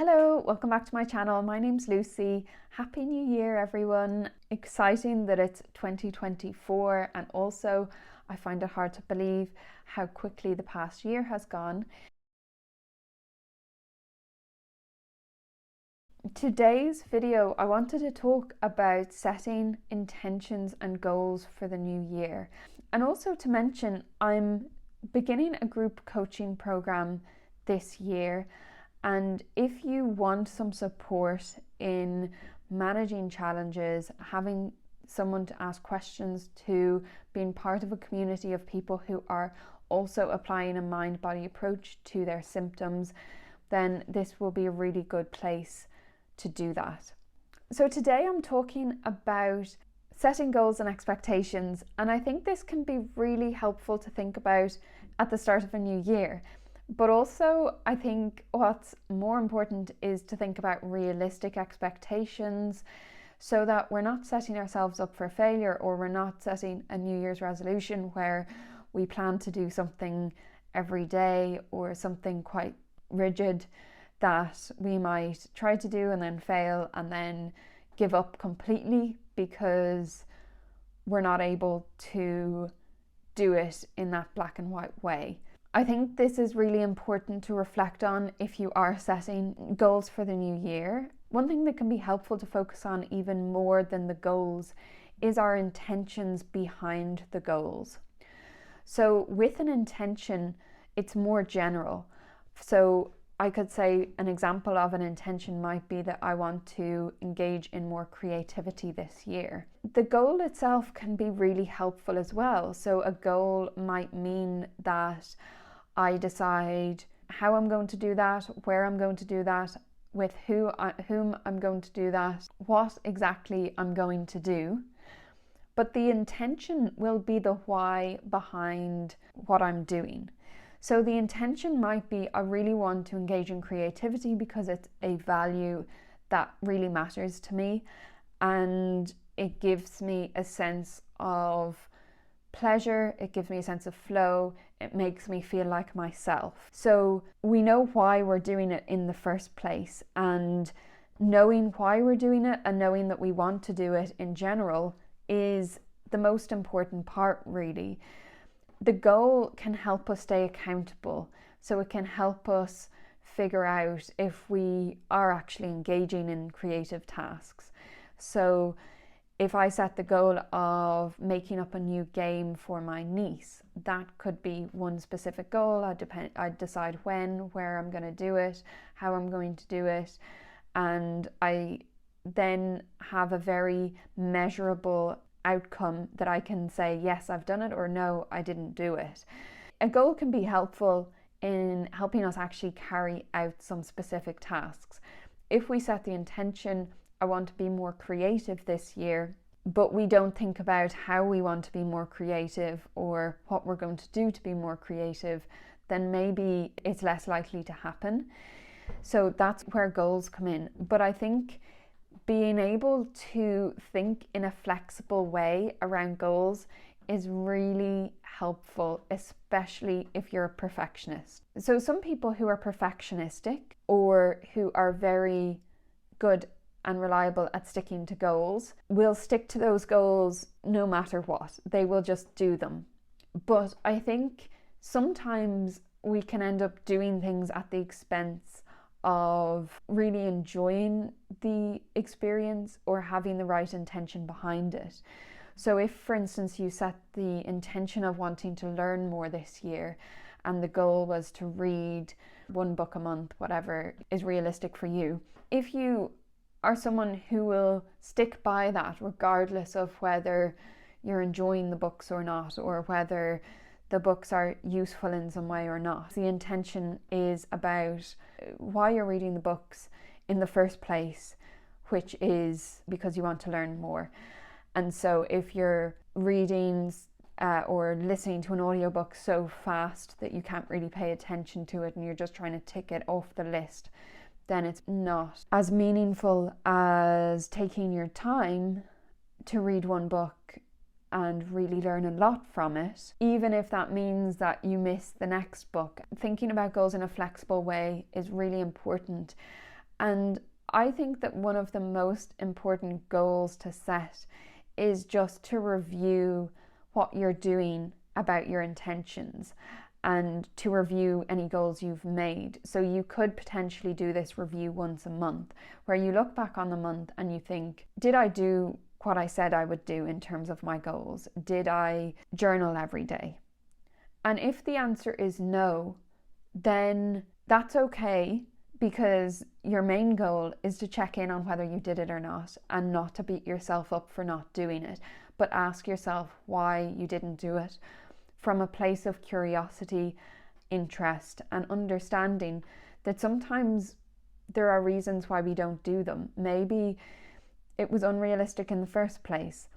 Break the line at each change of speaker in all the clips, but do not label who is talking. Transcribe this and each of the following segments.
Hello, welcome back to my channel. My name's Lucy. Happy New Year, everyone. Exciting that it's 2024, and also I find it hard to believe how quickly the past year has gone. Today's video, I wanted to talk about setting intentions and goals for the new year. And also to mention, I'm beginning a group coaching program this year. And if you want some support in managing challenges, having someone to ask questions to, being part of a community of people who are also applying a mind-body approach to their symptoms, then this will be a really good place to do that. So today I'm talking about setting goals and expectations, and I think this can be really helpful to think about at the start of a new year. But also, I think what's more important is to think about realistic expectations so that we're not setting ourselves up for failure, or we're not setting a New Year's resolution where we plan to do something every day or something quite rigid that we might try to do and then fail and then give up completely because we're not able to do it in that black and white way. I think this is really important to reflect on if you are setting goals for the new year. One thing that can be helpful to focus on even more than the goals is our intentions behind the goals. So with an intention, it's more general. So I could say an example of an intention might be that I want to engage in more creativity this year. The goal itself can be really helpful as well. So a goal might mean that I decide how I'm going to do that, where I'm going to do that, with whom I'm going to do that, what exactly I'm going to do. But the intention will be the why behind what I'm doing. So the intention might be, I really want to engage in creativity because it's a value that really matters to me, and it gives me a sense of pleasure, it gives me a sense of flow, it makes me feel like myself. So we know why we're doing it in the first place, and knowing why we're doing it and knowing that we want to do it in general is the most important part, really. The goal can help us stay accountable, so it can help us figure out if we are actually engaging in creative tasks. So if I set the goal of making up a new game for my niece, that could be one specific goal. I'd decide when, where I'm going to do it, how I'm going to do it, and I then have a very measurable outcome that I can say, yes, I've done it, or no, I didn't do it. A goal can be helpful in helping us actually carry out some specific tasks. If we set the intention, I want to be more creative this year, but we don't think about how we want to be more creative or what we're going to do to be more creative, then maybe it's less likely to happen. So that's where goals come in. But I think being able to think in a flexible way around goals is really helpful, especially if you're a perfectionist. So some people who are perfectionistic or who are very good and reliable at sticking to goals will stick to those goals no matter what. They will just do them. But I think sometimes we can end up doing things at the expense of really enjoying the experience or having the right intention behind it. So if, for instance, you set the intention of wanting to learn more this year and the goal was to read one book a month, whatever is realistic for you, if you are someone who will stick by that regardless of whether you're enjoying the books or not, or whether the books are useful in some way or not. The intention is about why you're reading the books in the first place, which is because you want to learn more. And so if you're reading or listening to an audiobook so fast that you can't really pay attention to it and you're just trying to tick it off the list, then it's not as meaningful as taking your time to read one book and really learn a lot from it, even if that means that you miss the next book. Thinking about goals in a flexible way is really important, And I think that one of the most important goals to set is just to review what you're doing about your intentions and to review any goals you've made. So you could potentially do this review once a month, where you look back on the month and you think, did I do what I said I would do in terms of my goals? Did I journal every day? And if the answer is no, then that's okay, because your main goal is to check in on whether you did it or not, and not to beat yourself up for not doing it, but ask yourself why you didn't do it from a place of curiosity, interest, and understanding that sometimes there are reasons why we don't do them. Maybe it was unrealistic in the first place.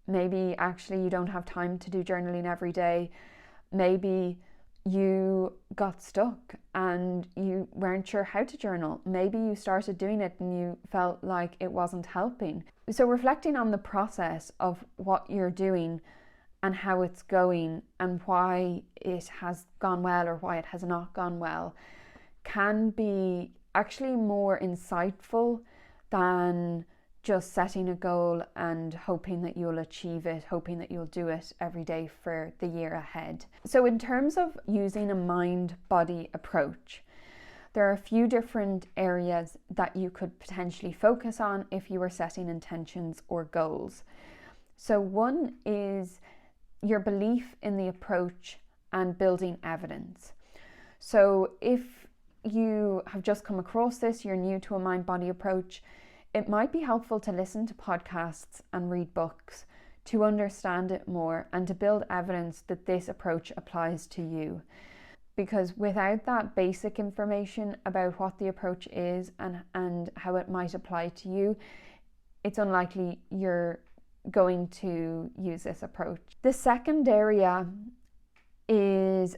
Maybe actually you don't have time to do journaling every day. Maybe you got stuck and you weren't sure how to journal. Maybe you started doing it and you felt like it wasn't helping. So reflecting on the process of what you're doing and how it's going and why it has gone well or why it has not gone well can be actually more insightful than just setting a goal and hoping that you'll achieve it, hoping that you'll do it every day for the year ahead. So in terms of using a mind-body approach, there are a few different areas that you could potentially focus on if you were setting intentions or goals. So one is your belief in the approach and building evidence. So if you have just come across this, you're new to a mind-body approach, it might be helpful to listen to podcasts and read books to understand it more and to build evidence that this approach applies to you. Because without that basic information about what the approach is and how it might apply to you, it's unlikely you're going to use this approach. The second area is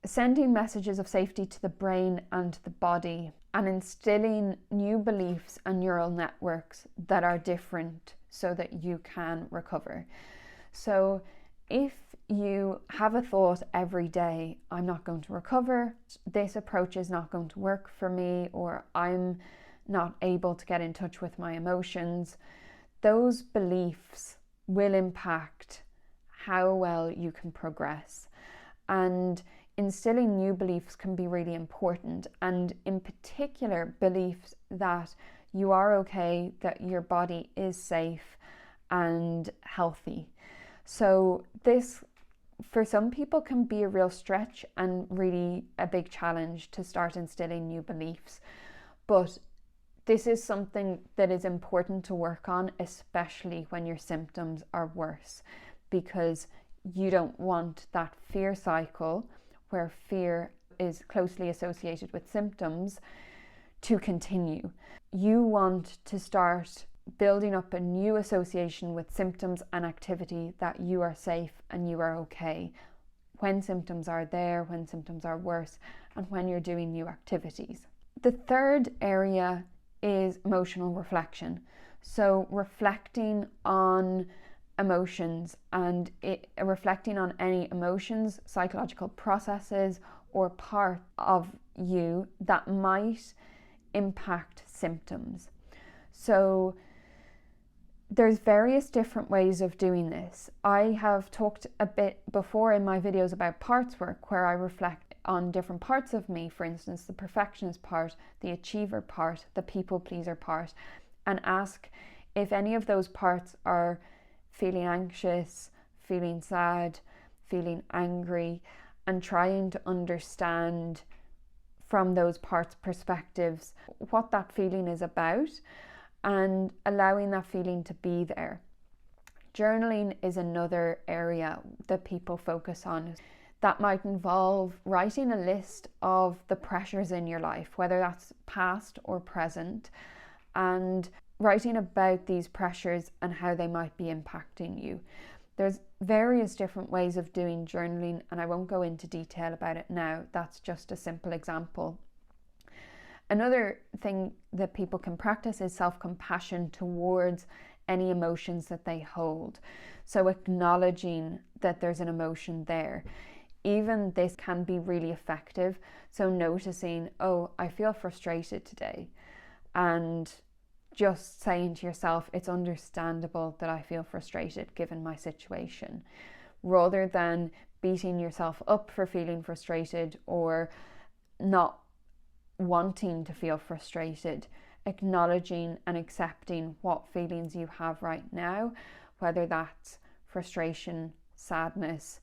sending messages of safety to the brain and the body, and instilling new beliefs and neural networks that are different so that you can recover. So if you have a thought every day, I'm not going to recover, this approach is not going to work for me, or I'm not able to get in touch with my emotions, those beliefs will impact how well you can progress. And instilling new beliefs can be really important, and in particular beliefs that you are okay, that your body is safe and healthy. So this, for some people, can be a real stretch and really a big challenge to start instilling new beliefs. But this is something that is important to work on, especially when your symptoms are worse, because you don't want that fear cycle where fear is closely associated with symptoms to continue. You want to start building up a new association with symptoms and activity, that you are safe and you are okay when symptoms are there, when symptoms are worse, and when you're doing new activities. The third area is emotional reflection. So reflecting on emotions and reflecting on any emotions, psychological processes, or part of you that might impact symptoms. So there's various different ways of doing this. I have talked a bit before in my videos about parts work, where I reflect on different parts of me, for instance, the perfectionist part, the achiever part, the people pleaser part, and ask if any of those parts are feeling anxious, feeling sad, feeling angry, and trying to understand from those parts' perspectives what that feeling is about, and allowing that feeling to be there. Journaling is another area that people focus on. That might involve writing a list of the pressures in your life, whether that's past or present, and writing about these pressures and how they might be impacting you. There's various different ways of doing journaling, and I won't go into detail about it now. That's just a simple example. Another thing that people can practice is self-compassion towards any emotions that they hold. So acknowledging that there's an emotion there. Even this can be really effective. So noticing, oh, I feel frustrated today. and just saying to yourself, it's understandable that I feel frustrated given my situation, rather than beating yourself up for feeling frustrated or not wanting to feel frustrated. Acknowledging and accepting what feelings you have right now, whether that's frustration, sadness,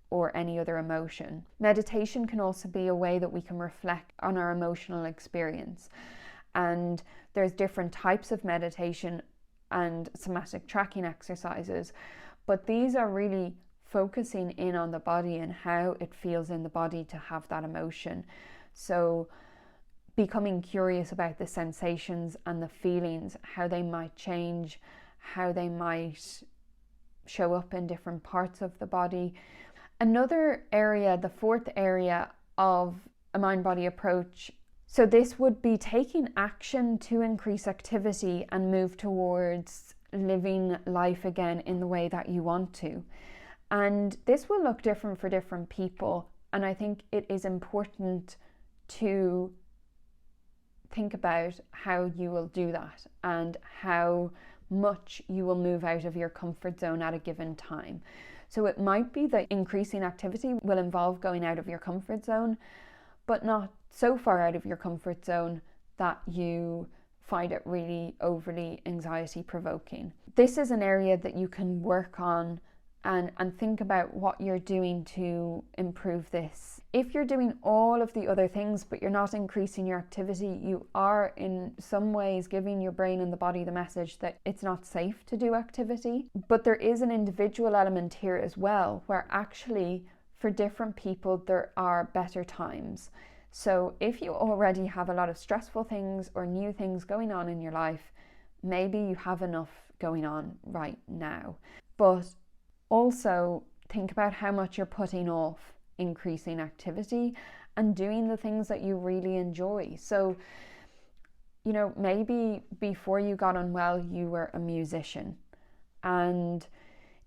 or any other emotion. Meditation can also be a way that we can reflect on our emotional experience. And there's different types of meditation and somatic tracking exercises, but these are really focusing in on the body and how it feels in the body to have that emotion. So becoming curious about the sensations and the feelings, how they might change, how they might show up in different parts of the body. Another area, the fourth area of a mind-body approach, so this would be taking action to increase activity and move towards living life again in the way that you want to. And this will look different for different people. And I think it is important to think about how you will do that and how much you will move out of your comfort zone at a given time. So it might be that increasing activity will involve going out of your comfort zone, but not so far out of your comfort zone that you find it really overly anxiety provoking. This is an area that you can work on and think about what you're doing to improve this. If you're doing all of the other things but you're not increasing your activity, you are in some ways giving your brain and the body the message that it's not safe to do activity. But there is an individual element here as well, where actually for different people there are better times. So if you already have a lot of stressful things or new things going on in your life, maybe you have enough going on right now. But also think about how much you're putting off increasing activity and doing the things that you really enjoy. So, you know, maybe before you got unwell, you were a musician. And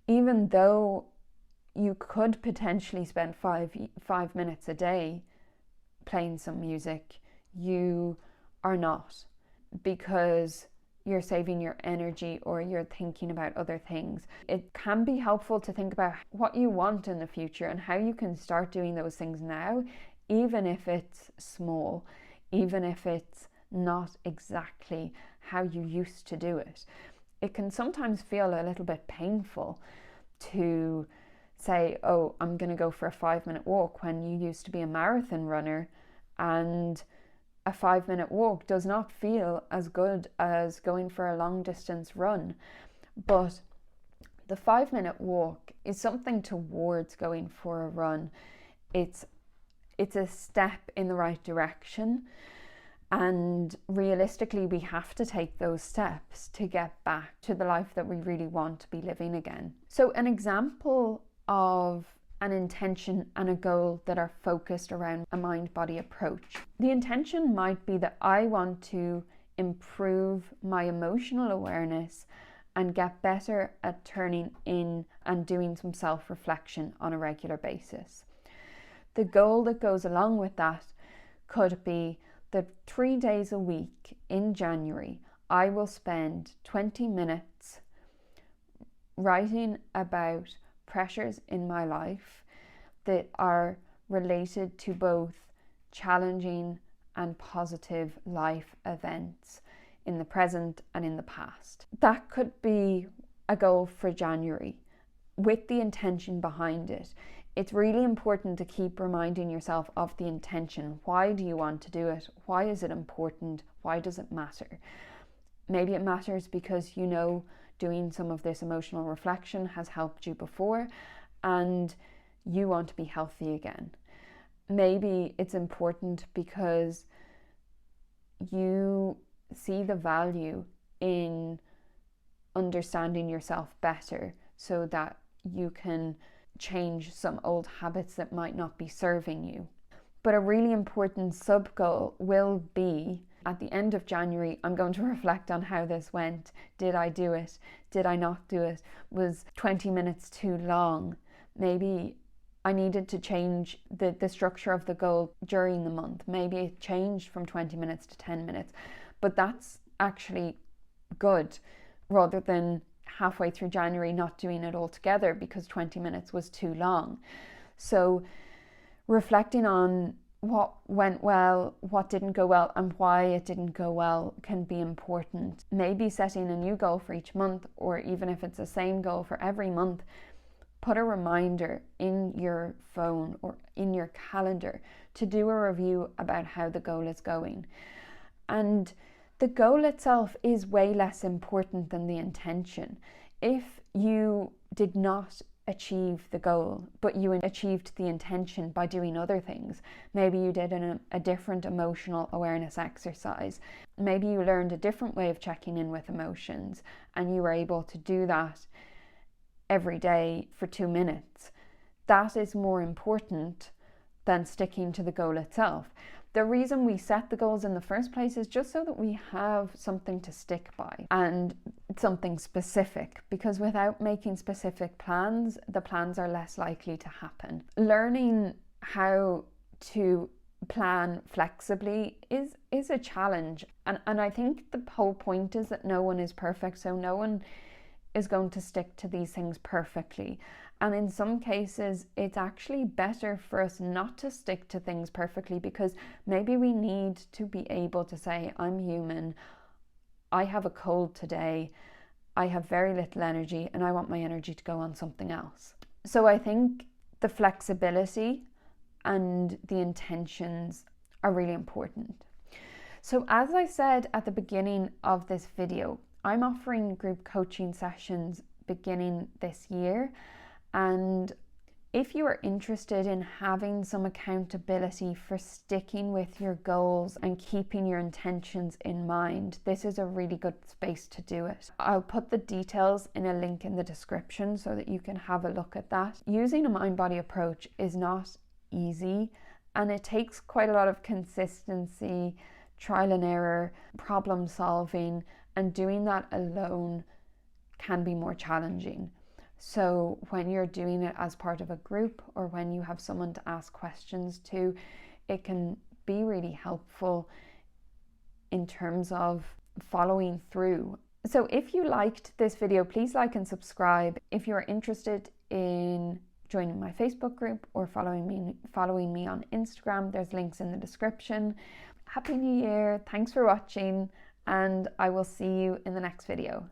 even though you could potentially spend five minutes a day playing some music, you are not, because you're saving your energy or you're thinking about other things. It can be helpful to think about what you want in the future and how you can start doing those things now, even if it's small, even if it's not exactly how you used to do it. It can sometimes feel a little bit painful to say, oh, I'm going to go for a 5-minute walk when you used to be a marathon runner, and a 5-minute walk does not feel as good as going for a long distance run. But the 5-minute walk is something towards going for a run. It's a step in the right direction. And realistically, we have to take those steps to get back to the life that we really want to be living again. So an example of an intention and a goal that are focused around a mind-body approach. The intention might be that I want to improve my emotional awareness and get better at turning in and doing some self-reflection on a regular basis. The goal that goes along with that could be that 3 days a week in January, I will spend 20 minutes writing about pressures in my life that are related to both challenging and positive life events in the present and in the past. That could be a goal for January with the intention behind it. It's really important to keep reminding yourself of the intention. Why do you want to do it? Why is it important? Why does it matter? Maybe it matters because you know doing some of this emotional reflection has helped you before and you want to be healthy again. Maybe it's important because you see the value in understanding yourself better so that you can change some old habits that might not be serving you. But a really important sub-goal will be, at the end of January, I'm going to reflect on how this went. Did I do it? Did I not do it? Was 20 minutes too long? Maybe I needed to change the structure of the goal during the month. Maybe it changed from 20 minutes to 10 minutes. But that's actually good, rather than halfway through January not doing it all together because 20 minutes was too long. So reflecting on what went well, what didn't go well, and why it didn't go well can be important. Maybe setting a new goal for each month, or even if it's the same goal for every month, put a reminder in your phone or in your calendar to do a review about how the goal is going. And the goal itself is way less important than the intention. If you did not achieve the goal, but you achieved the intention by doing other things, maybe you did a different emotional awareness exercise, maybe you learned a different way of checking in with emotions, and you were able to do that every day for 2 minutes, that is more important than sticking to the goal itself. The reason we set the goals in the first place is just so that we have something to stick by and something specific, because without making specific plans, the plans are less likely to happen. Learning how to plan flexibly is a challenge, and I think the whole point is that no one is perfect, so no one is going to stick to these things perfectly. And in some cases, it's actually better for us not to stick to things perfectly, because maybe we need to be able to say, I'm human, I have a cold today, I have very little energy, and I want my energy to go on something else. So I think the flexibility and the intentions are really important. So as I said at the beginning of this video, I'm offering group coaching sessions beginning this year, and if you are interested in having some accountability for sticking with your goals and keeping your intentions in mind, this is a really good space to do it. I'll put the details in a link in the description so that you can have a look at that. Using a mind-body approach is not easy, and it takes quite a lot of consistency, trial and error, problem solving, and doing that alone can be more challenging. So when you're doing it as part of a group, or when you have someone to ask questions to, it can be really helpful in terms of following through. So if you liked this video, please like and subscribe. If you're interested in joining my Facebook group or following me on Instagram, there's links in the description. Happy New Year, thanks for watching, and I will see you in the next video.